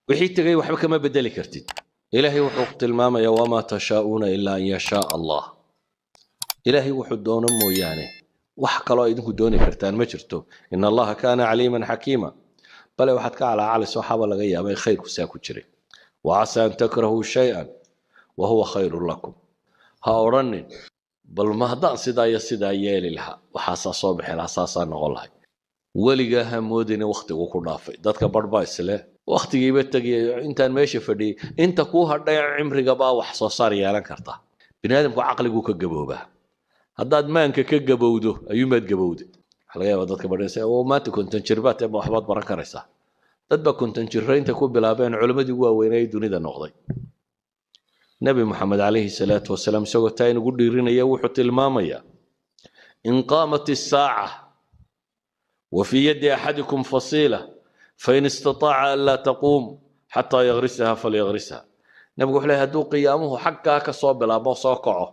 wixii tagay waxba kama bedeli kartid ilaahay wuxuu tilmaamayaa wama tashaa'una illa an yasha Allah ilaahay wuxuu doono mooyaane wax kale oo idinku dooni kartaan ma jirto in allaha kaana caliiman xakiima bale waxaad ka calaacalayso waxaaba laga yaabay khayrku saa ku jiray وعسى أن تكرهوا شيئا وهو خير لكم هاورنين بل ما هدان سدا يالي لها وحاسا صوبح الأساسا نقولها ولقاها مودين وقتي وكرافي دادك برباي سلا وقتي يبتقي انت ماشي فدي انت كوها ضيع عمري قبا وحصو صار يالان كرتا بنادم كو عقلي كجبوبه هداد مانك كجبودو ايوما تجبودي حلقه دادك بريسا وما تكون تنجربات ابو احباط بركريسا dad ba kuntan jirreynta ku bilaabeen culimadii waaweynay dunida noqday nabi maxamed alayhi salaatu wasalaam isagoo taa inagu dhiirinaya wuxuu tilmaamaya in qaamat as-saa'a wa fi yadi ahadikum fasila fa in istata'a an la taqum hatta yaghrisaha falyagrisha nabigu wuxuu leeyahay haduu qiyaamuhu xagga ka soo bilaabo soo kaco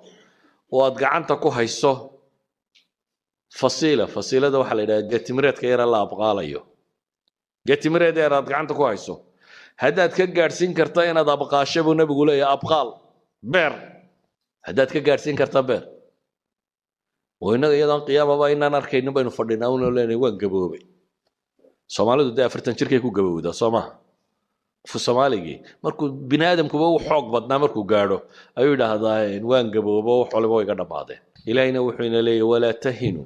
oo aad gacanta ku hayso fasilada waxa la yiraahdaa gatimareedka yar la abqaalayo gatimareed aad gacanta ku hayso hadaad ka gaarsiin kartaa inaad abqaasho buu nabigu leeyahay abqaal beer hadaad ka gaarsiin kartaa beer waynaga yadan qiyaamaba inaan arkaynin baynu fadhinaa oo leenahay waan gaboobay Soomaalidu 40 jirkay ku gabowda Soomaa fu Soomaaligi markuu bini'aadamkuba uu xoog badnaa markuu gaaro ayuu yiraahdaa waan gaboobo wax walba way ka dhamaadeen ilaahina wuxuu ina leeyahay wala tahinu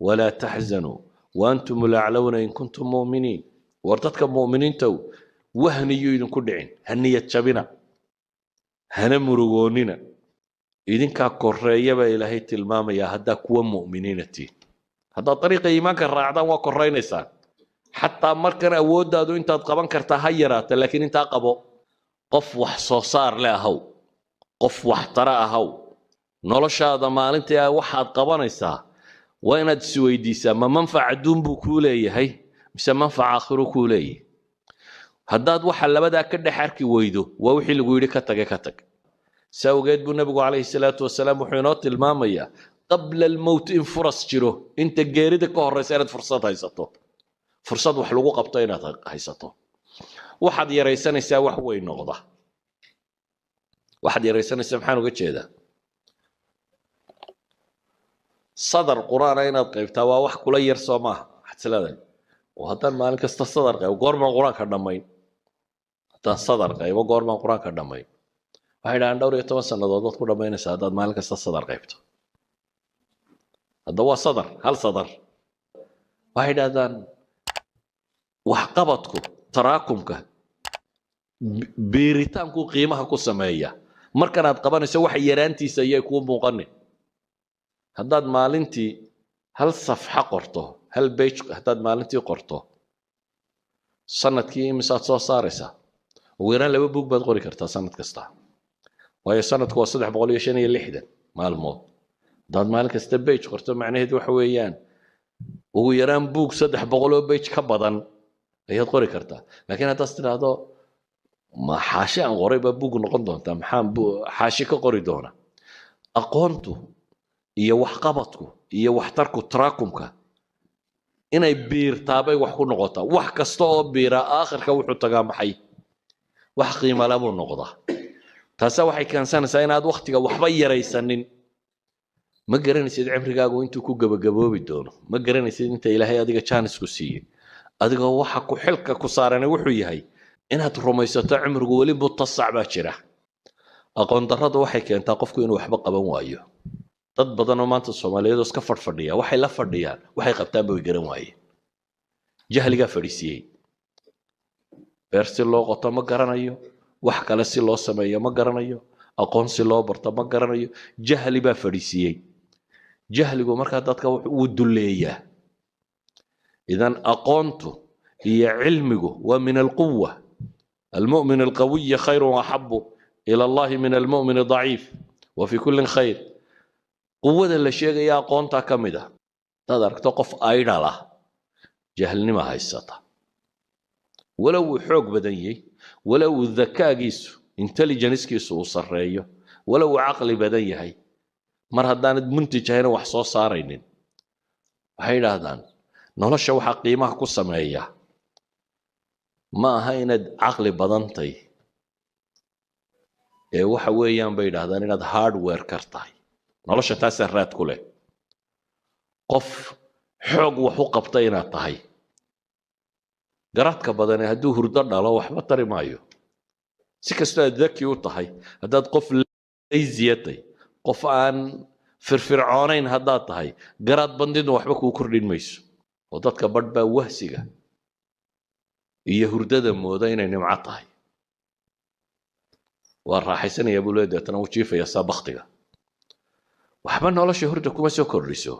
wala tahzanu wa antum la'alawna in kuntum mu'minin وردتك مؤمنين تو وهني يدن كدعين هنية شبنا هنا مرغوننا إذن كقرية بإلهي تلمام يا هدا كوا مؤمنين تي هذا طريق إيمانك الرعدان وقرين إنسان حتى مركنا أود هذا أنت تقبل كرتهيرات لكن أنت قبو قف وحصار لا هو قف وحترا هو نلش هذا ما أنت واحد قبل إنسان وين تسوي ما منفع دون بكولة هي بس منفع آخر كولي هداد waxa labada ka dhaxarki weydo waa wixii lagu yiri ka tag sawgeed buu nabigu kaleey salaatu wasalaam wuxuu inoo tilmaamaya qabla al-maut in furas jiro inta geerida ka horeysa inaad fursad haysato fursad wax lagu qabto inaad haysato waxaad yareysanaysaa wax weyn noqda waxaad yareysanaysaa maxaan uga jeedaa sadar quraan inaad qaybtaa waa wax kula yar Soomaa xadsalada وهذا مالك استصدر قيب قرما القرآن كدمين هذا صدر قيب قرما القرآن كدمين وهذا عن دوري يتوسل لضوضات كل بين سادات مالك استصدر قيبته هذا هو صدر هل صدر وهذا ذان وحقبتكم تراكمك بيريتانكو قيمها كو سمايه markanaad qabanayso wax yaraantiisa ayay ku muuqanay haddaad maalintii hal safxa qorto هل بيج هتاد مالنتي قرطه سنة كي مسات صار صارسة ويران لو بوك بدقوري كرتا سنة كستا وهي سنة كوا صدح بقولي شنو اللي حدا مال الموت داد مالك استبيج قرطه معناه دو حويان ويران بوك صدح بقولو بيج كبدن هي تقوري كرتا لكن هذا استرادو ما حاشي عن قريبه بوك نقدون تام حام بو حاشي كقوري دونا اقونتو iyo wax qabadku iyo waxtarku tarakumka inay biirtaabay wax ku noqotaa wax kasta oo biira aakhirka wuxuu tagaa maxay wax qiimo leh buu noqdaa taas waxay keensanaysaa inaad waqtiga waxba yaraysanin ma garanaysid cimrigaagu intuu ku gabagaboobi doono ma garanaysid inta ilaahay adiga chance ku siiyay adiga waxa ku xilka ku saaran wuxuu yahay inaad rumaysato cimrigu wali mutasac baa jira aqoon darradu waxay keentaa qofku inuu waxba qaban waayo dad badan oo maanta Soomaaliyeed iska fadhiya waxay la fadhiyaan waxay qabtaan bay garan waayeen jahliga fadhiisiyay beersi loo qoto ma garanayo wax kale si loo sameeyo ma garanayo aqoon si loo barto ma garanayo jahli baa fadhiisiyay jahligu marka dadka uu duleeyaa idan aqoontu iyo cilmigu waa min alquwwa المؤمن القوي خير وأحب إلى الله من المؤمن الضعيف وفي كل خير قوة الشيء يا قونتا كمدا تقدر تقف أيضا جهلني ما هيسطا ولو حوق بدني ولو الذكاء جيسو intelligence كيسو وصريه ولو عقل بدني هاي مر هدان منتج هنا وحصو صارين هاي هدان نولش وحا قيمه كو سميهيا ما هيند عقل بدنتي waxa weeyaan bay yiraahdaan inaad hardware kartahay nolosha taas raad ku leh qof xoog wax u qabtay inaad tahay garadka badan hadduu hurdo dhalo waxba tari maayo si kastoo aad daki u tahay haddaad qof laysiyatay qof aan firfircoonayn haddaad tahay garad bandidu waxba kuu kordhin mayso oo dadka badh baa wahsiga iyo hurdada mooda inay nimco tahay والراحيسنا يا بولاد تنا وجيفه يا سابختيغا waxba nolosha hurda kuma soo kordhiso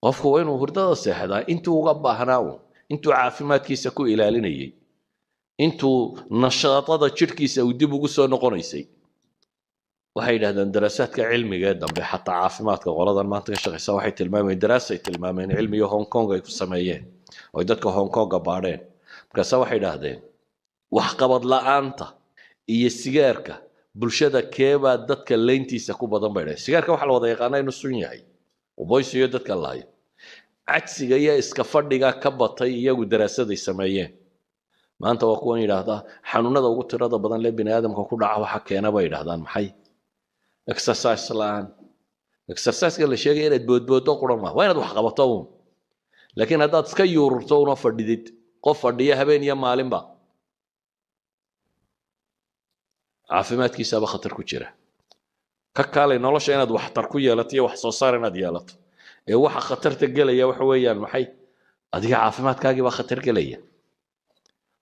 qofku waa inuu hurdada seexdaa intuu uga baahnaa intuu caafimaadkiisa ku ilaalinayay intuu nashaadada jirkiisa uu dib ugu soo noqonaysay waxay yiraahdaan daraasaadka cilmiga dambe xataa caafimaadka qoladan maanta ka shaqeysa waxay tilmaamayeen daraasay tilmaameen cilmiga Hong Kong ay ku sameeyeen oo dadka Hong Kong baadheen markaas waxay yiraahdeen wax qabad la'aanta iyo sigaarka bulshada keeba dadka leyntiisa ku badan bay sigaarka waxa la wada yaqaan inuu sun yahay oo boysiyo dadka laayo cagsiga iyo iska fadhiga ka batay iyagu daraasaday sameeyeen maanta waa kuwan yiraahdaa xanuunada ugu tirada badan ee bini'aadamka ku dhaca waxa keena bay yiraahdaan maxay exercise laan exercise la sheegay inaad boodboodo qurama waa inaad wax qabato laakiin haddaad iska yuurto una fadhidid qof fadhiya habeen iyo maalinba caafimaadkiisa ba khatar ku jira ka kaalay nolosha inaad wax tar ku yeelato iyo wax soo saar inaad yeelato ee waxa khatarta galaya waxa weeyaan maxay adiga caafimaadkaaga ba khatar galaya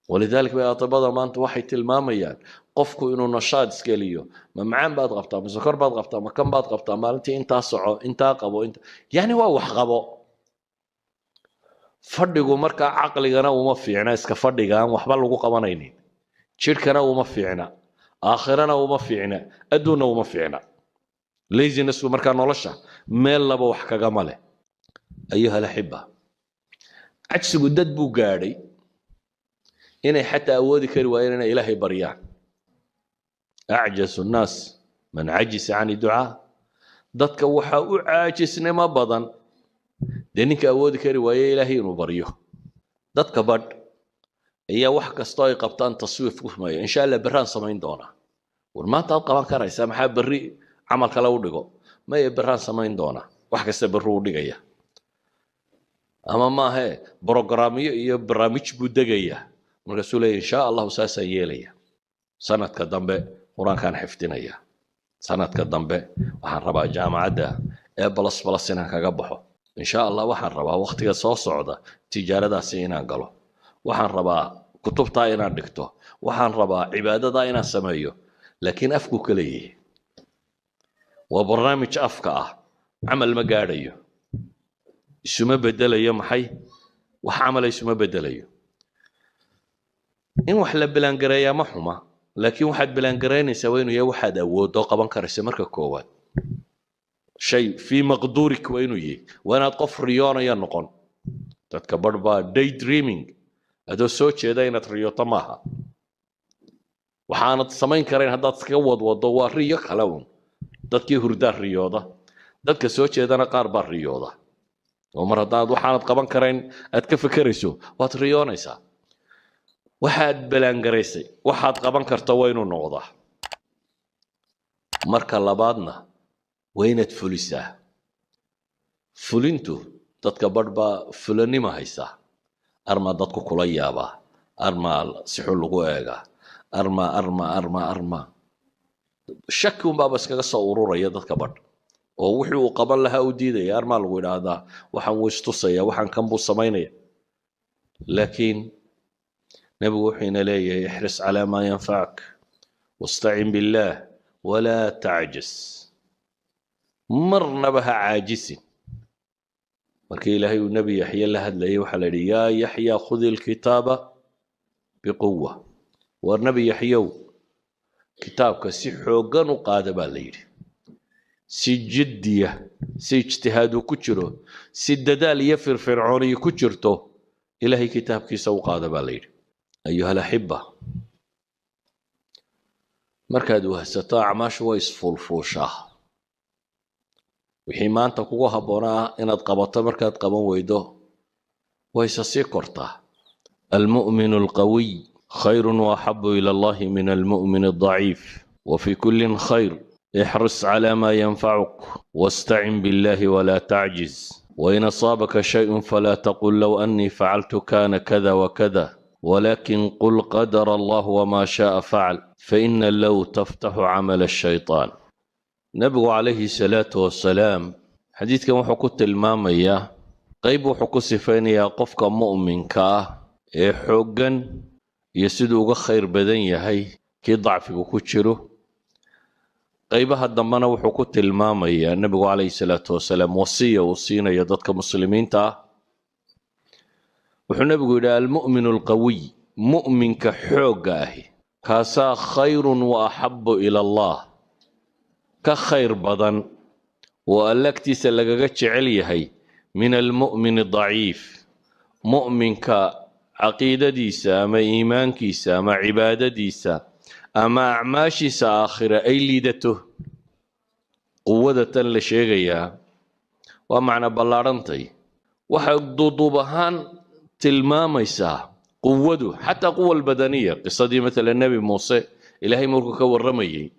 ولذلك بقى طبعا ما انت waxay tilmaamayaan qofku inuu nashaad iskeliyo ma macaan baad qabtaa ma sokor baad qabtaa ma kan baad qabtaa maalintii inta soco inta qabo inta yani waa wax qabo fadhigu marka aqligana uma fiicna iska fadhigaan waxba lagu qabanaynin jirkana uma fiicna آخرنا وما فينا أدونا وما فينا ليزي نسو مركان nolosha meel laba wax kaga male أيها الأحبة عجز قدد بو قاري إني حتى أودي كرواينا إلهي بريان أعجز الناس من عجز عن الدعاء ضدك وحا أعجز نما بضن دينك أودي كروايا إلهي نبريه ضدك برد هي wax kasto ay qabtaan taswiif ku sameeyo insha Allah baraan sameyn doona warmaanta aad qaban karaysaa maxaa bari amal kale u dhigo ma ay baraan sameyn doona wax kasta baru u dhigaya ama ma he barnaamijyo iyo barnaamij buu degaya marka suulay insha Allah saasa yeelaya sanadka dambe quraankan xifdinaya sanadka dambe waxaan rabaa jaamacada ee balas inaan kaga baxo insha Allah waxaan rabaa waqtiga soo socda tijaaradaasi inaan galo waxaan rabaa kutubta inaan dhigto waxaan rabaa cibaadada inaan sameeyo laakiin afku kaleeyay waa barnaamij afka ah amal ma gaadhayo isuma bedelayo maxay wax amal isuma bedelayo in wax la bilaan gareeyaa ma xuma laakiin waxaad bilaan gareynaysaa waa inuu yahay waxaad awoodo qaban karaysa marka koowaad shay fi maqduurik waa inuu yahay waa inaad qof riyoonaya noqon dadka badba daydreaming هذا سوتش هذا نتريو طماها وحانت سمين كرين هذا تكود ودوار ريق حلون دتك هردار رياضة دتك سوتش هذا نقارب الرياضة ومرة هذا وحانت قبان كرين أتكف كريسو واتريونيسا واحد بلانجريسي واحد قبان كرتوين ونوضح مركا لبادنا وين تفلسه فلنتو دتك بربا فلني ما هيسا أرما ضدك كليابا أرما سحول لغويغا أرما شك بابا سكا صورورا يدك بد oo wuxuu qaban lahaa u diiday arma lagu yiraahdaa waxaan weystusaya waxaan kan buu sameynaya laakiin nabigu wuxuu leeyahay ihris ala ma yanfa'uk wasta'in billah wala ta'jis marna baha aajisin markii ilaahay uu nabi yaxya la hadlayay waxa la yiri ya yaxya khudh alkitaba biquwwa war nabi yaxya kitaabka si xoogan u qaada baa la yiri si jiddiya si ijtihaad ku jiro si dadaal iyo firfircooni ku jirto ilaahay kitaabkiisa u qaada baa la yiri ayuha alahibba markaad wahsato acmaashu way isfulfuushaa wixii maanta kugu haboonaa inaad qabato markaad qaban weydo way sii kortaa المؤمن القوي خير وأحب إلى الله من المؤمن الضعيف، وفي كل خير. احرص على ما ينفعك واستعن بالله ولا تعجز، وإن أصابك شيء فلا تقل لو أني فعلت كان كذا وكذا، ولكن قل قدر الله وما شاء فعل، فإن لو تفتح عمل الشيطان. نبي عليه الصلاة والسلام حديث كما حكوت المامية قيب حكو سفينيا قفك مؤمن كاه حقا يسدوغ خير بدن يهي كي ضعفك كتشره. قيبها الضمانة وحكوت المامية النبي عليه الصلاة والسلام وصية وصينا يددك مسلمين تا وحنا بيقول المؤمن القوي مؤمن كحوقه كاسا خير وأحب إلى الله كخير بدن وألكتي سلقاقتش عليهي من المؤمن الضعيف مؤمن كعقيدة ديسا أما إيمان كيسا أما عبادة ديسا أما أعماشيسا آخرة أي ليدته قوة لشيغيا ومعنى بلارنتي وحدودوبهان تلماميسا قوته حتى قوة البدنية. قصة مثل النبي موسى إلهي مركك والرمي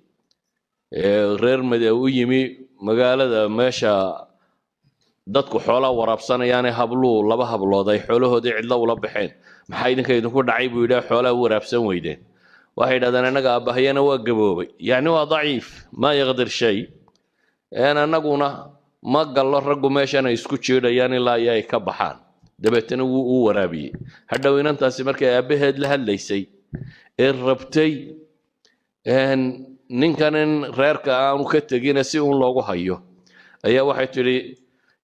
غير مدويمي مقالة ماشا dadku xoolaha waraabsanayaan habluhu laba hablood ay xoolahoodii cidla ula baxeen maxay idinka idinku dhacay buu yidhaa xoolaha waraabsan weydeen waxay yidhahdeen annaga aabahayana waa gaboobay yani waa daciif ma yaqdir shay annaguna ma gallo raggu meeshana isku jiidhayaan ilaa ay ka baxaan dabeetana wuu u waraabiyey. hadhow inantaasi markay aabaheed la hadlaysay ee rabtay ninkan in reerka aanu ka tegina si uun loogu hayo ayaa waxay tidhi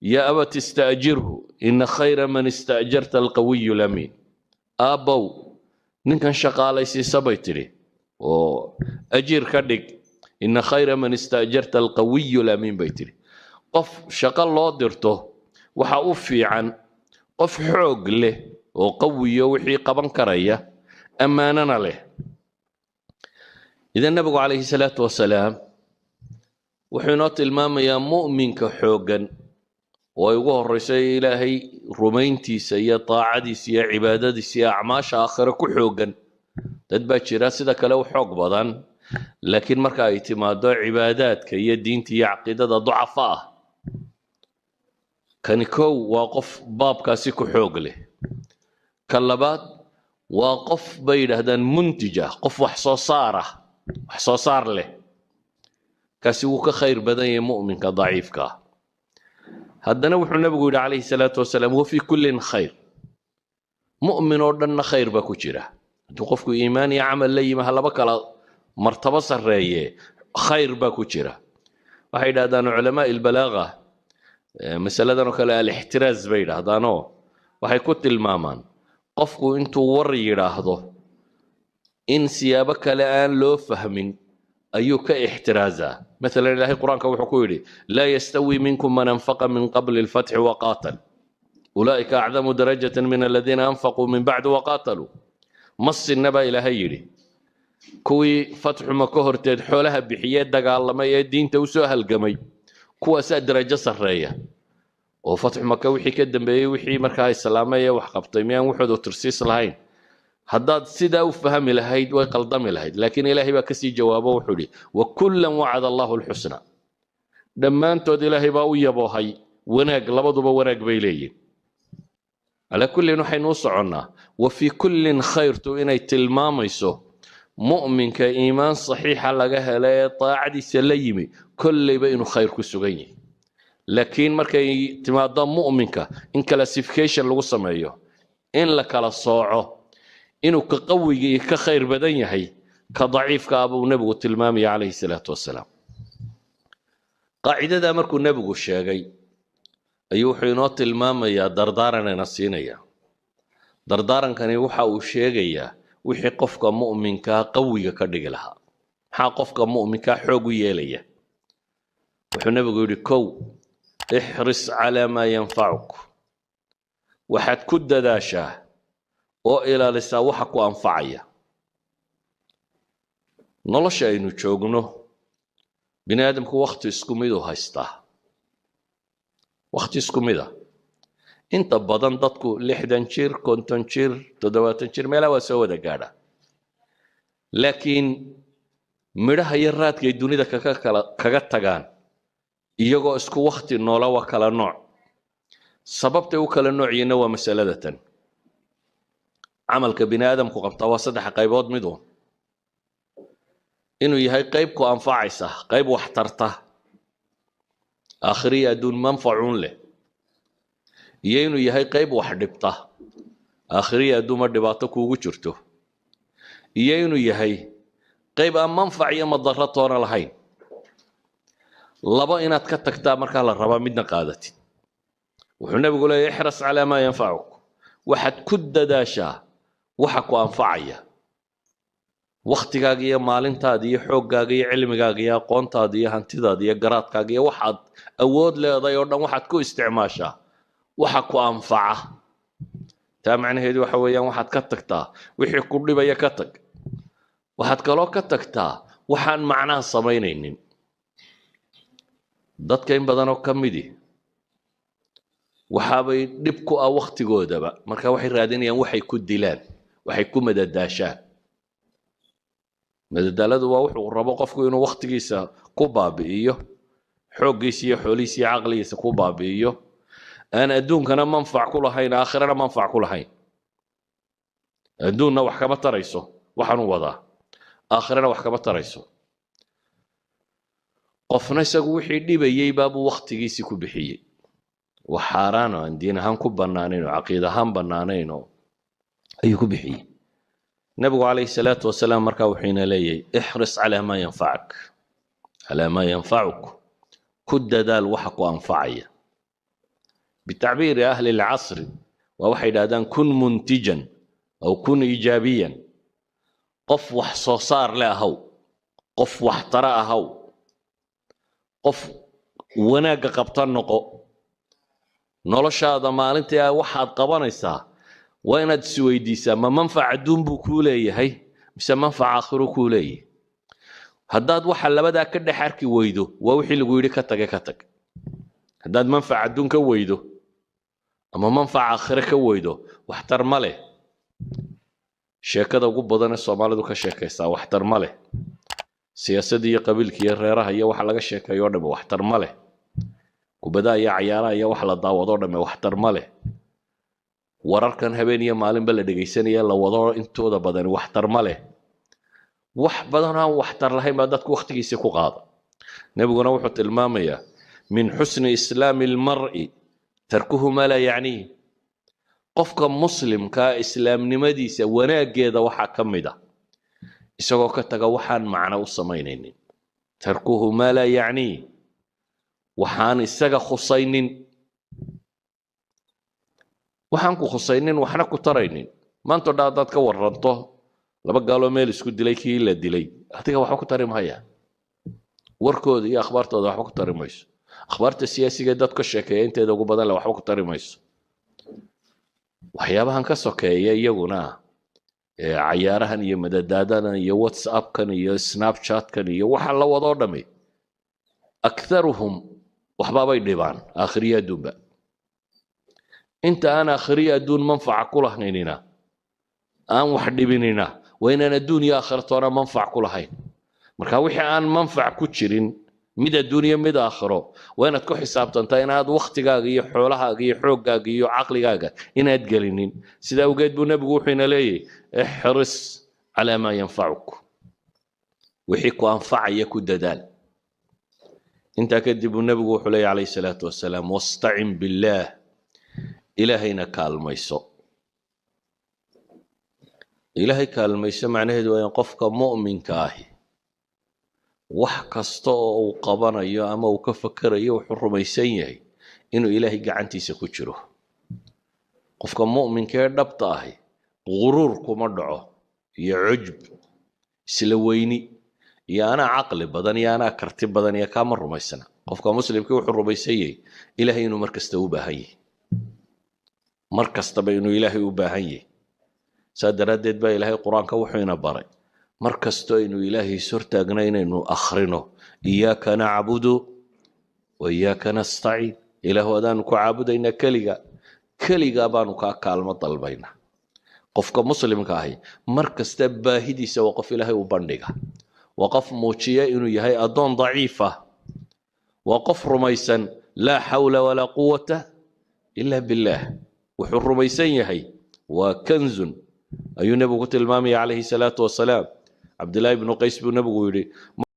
يا أبت استأجره إن خير من استأجرت القوي الأمين. أبو نكن شقالي سي سبيتري وأجير كدك إن خير من استأجرت القوي الأمين بيتري قف شقال الله درته وحاوفي عن قف حوق له وقوي وحي قبن كريه أماننا له. إذا النبي عليه الصلاة والسلام وحينات المام يا مؤمن كحوقا ويقول الرسول إلهي رمينتي سيا طاعدي سيا عبادتي سيا أعماش آخر كحوقا تدباتشي راسدك لو حوق بدن لكن مركا اعتماد عبادات كي دينتي عقيدة ضعفاء كان كو واقف باب كاسي كحوق له كلبات واقف بين هذا منتجة قف وحصاصار له كاسي وكخير بدن مؤمن كضعيف كا هذا نوح النبي عليه الصلاة والسلام وفي كل خير مؤمن ودنا خير بكوشرة توقفك إيماني عمل لي مهلا بكلا مرتبة سرية خير بكوشرة. وحيد هذا علماء البلاغة مسألة كلا الاحتراز بين هذا نو وحيكت المامان قفكو انتو وري راهضو إن سيابك الآن لو فهمين أيك احترازا. مثلا الله القرآن كوحكولي لا يستوي منكم من أنفق من قبل الفتح وقاتل أولئك أعظم درجة من الذين أنفقوا من بعد وقاتلوا. مص النبا إلى هيري كوي فتح مكهر تدحولها بحيات دقال ما يدين توسوها القمي كوا ساد درجة سرية وفتح مكة وحي كدن بي وحي مركاي السلامية وحقبطيميان وحد وترسيس الهين هداد سيدا وفهم لهيد ويقلدم لهيد. لكن إلهي بكسي جوابه وحولي وكلا وعد الله الحسنى دمان تود إلهي باوية بوهي وناق لبضو بوناق بيلي على كل نحي نوصعنا وفي كل خير تو إني تلماميسو مؤمن كإيمان صحيح لغاها لا طاعدي سليمي كل بينو خير كسوغيني. لكن مركي تمادام مؤمنك إن كلاسيفيكيشن لغو سمايو إن لكلا صاعه إنه كقوي كخير بدن يحي كضعيف كأبو نبو التلمامي عليه الصلاة والسلام. قاعدة دا مركو نبو الشاقي أيو حينات المامي يا دردارنا نسينيا دردارن كان يوحى وشاقي وحي قفك مؤمن كقوي كدق لها حا قفك مؤمن كحوقي لي وحي نبو يقول كو احرص على ما ينفعك وحد كد داشاه oo ilaalisa waxa ku anfacaya nolosha aynu joogno bini aadamku waqti isku mid u haystaa waqti isku mid ah inta badan dadku 60 jir 50 jir 70 jir meelaha waa soo wada gaadha laakiin midhaha iyo raadkay dunida kaga tagaan iyagoo isku waqti noola waa kala nooc sababtay u kala noociyeen waa masaladatan camalka bini aadamku qabta waa saddex qaybood mid inuu yahay qayb ku anfacaysa qayb wax tarta aakhiriya adduun manfacuun leh iyo inuu yahay qayb wax dhibta aakhiriya adduun ma dhibaato kuugu jirto iyo inuu yahay qayb aan manfac iyo madaro toona lahayn laba inaad ka tagtaa markaa la rabaa midna qaadatid wuxuu nabigu leeyahay ixras calaa maa yanfacuk waxaad ku dadaashaa waxa ku anfacaya waqtigaaga iyo maalintaada iyo xooggaaga iyo cilmigaaga iyo aqoontaada iyo hantidaada iyo garaadkaaga iyo waxaad awood leedahay oo dhan waxaad ku isticmaashaa waxa ku anfaca taa macnaheedu waxa weeyaan waxaad ka tagtaa wixii ku dhibaya ka tag waxaad kaloo ka tagtaa waxaan macnaha samaynaynin dadka in badan oo ka midi waxaabay dhib ku ah waqtigoodaba marka waxay raadinayaan waxay ku dilaan waxay ku madadaashaan madadaaladu waa wuxuu rabo qofku inuu waqtigiisa ku baabi'iyo xooggiisa iyo xoolihiisa iyo caqligiisa ku baabi'iyo aan adduunkana manfac ku lahayn aakhirana manfac ku lahayn adduunna wax kama tarayso waxaan u wadaa aakhirana wax kama tarayso qofna isagu wixii dhibayay baabuu waqtigiisii ku bixiyey wax xaaraan oo aan diin ahaan ku bannaanayn oo caqiid ahaan bannaanayn oo ayuu ku bixiyey nabigu calayhi salaatu wasalaam markaa wuxuu ina leeyahay ixris calaa maa yanfacuk ku dadaal waxa ku anfacaya bitacbiiri ahli lcasri waa waxay yidhahdaan kun muntijan aw kun iijaabiyan qof wax soo saar le ahaw qof wax tara ahaw qof wanaagga qabta noqo noloshaada maalintii waxaad qabanaysaa waa inaad isweydiisaa ma manfac adduun buu kuu leeyahay mise manfac aakhiro kuu leeyahay haddaad waxa labadaa ka dhex arki weydo waa wixii lagu yidhi ka tag haddaad manfac adduun ka weydo ama manfac aakhiro ka weydo waxtar ma leh sheekada ugu badan ee soomaalidu ka sheekaysaa waxtar ma leh siyaasadda iyo qabiilka iyo reeraha iyo waxa laga sheekayo oo dhambe waxtar ma leh kubadaha iyo cayaaraha iyo wax la daawado oo dhambe waxtar ma leh wararkan habeen iyo maalinba la dhegaysanaya la wado intooda badan waxtar ma leh wax badan aan waxtar lahayn baa dadku waqtigiisa ku qaada nabiguna wuxuu tilmaamayaa min xusni islaami almar'i tarkuhu ma la yacniih qofka muslimka islaamnimadiisa wanaaggeeda waxaa ka mid ah isagoo ka taga waxaan macno u samaynaynin tarkuhu ma la yacniih waxaan isaga khusaynin waxaan ku khusaynin waxna ku taraynin maanta dhaa dad ka waranto laba gaaloo meel isku dilay kii la dilay adiga waxba ku tari mahaya warkooda iyo akhbaartooda waxba ku tari mayso akhbaarta siyaasiga dad ka sheekeeya inteeda ugu badan leh waxba ku tari mayso waxyaabahan ka sokeeya iyaguna cayaarahan iyo madadaadadan iyo whatsappkan iyo snapchatkan iyo waxa la wado dhami aktharuhum waxbaabay dhibaan aakhiriya adduunba inta aan aakhiriya adduun manfaca ku lahaynina aan wax dhibinina waa inaan adduun iyo aakhiratoona manfac ku lahayn marka wixii aan manfac ku jirin mid adduuniya mid aakhiro waa inaad ku xisaabtantaa inaad waqtigaaga iyo xoolahaaga iyo xooggaaga iyo caqligaaga inaad gelinin sidaa awgeed buu nebigu wuxuu ina leeyahay ixris calaa maa yanfacuk wixii ku anfacaya ku dadaal intaa kadib buu nebigu wuxuu leeyahy calayhi salaatu wasalaam wastacin billaah ilaahayna kaalmayso ilaahay kaalmayso macnaheedu waa in qofka mu'minka ahi wax kasta oo uu qabanayo ama uu ka fakarayo wuxuu rumaysan yahay inuu ilaahay gacantiisa ku jiro qofka mu'minka ee dhabta ahi quruur kuma dhaco iyo cujb isla weyni iyo anaa caqli badan iyo anaa karti badan iyo kaama rumaysana qofka muslimka wuxuu rumaysan yahay ilaahay inuu mar kasta u baahan yahay mar kastaba inuu ilaahay u baahan yahay saa daraaddeed baa ilaahay qur-aanka wuxuu ina baray mar kastoo inuu ilaahay sortaagna inaynu akhrino iyaaka nacbudu wa iyaaka nastaciin ilaahu adaanu ku caabudaynaa keliga keligaa baanu kaa kaalmo dalbayna qofka muslimka ahi mar kasta baahidiisa waa qof ilaahay u bandhiga waa qof muujiya inuu yahay addoon daciif ah waa qof rumaysan laa xawla walaa quwata ila billaah wuxuu rumaysan yahay waa kanzun ayuu nebigu ku tilmaamaya calayhi salaatu wasalaam cabdillaahi ibnu qays buu nebigu yidhi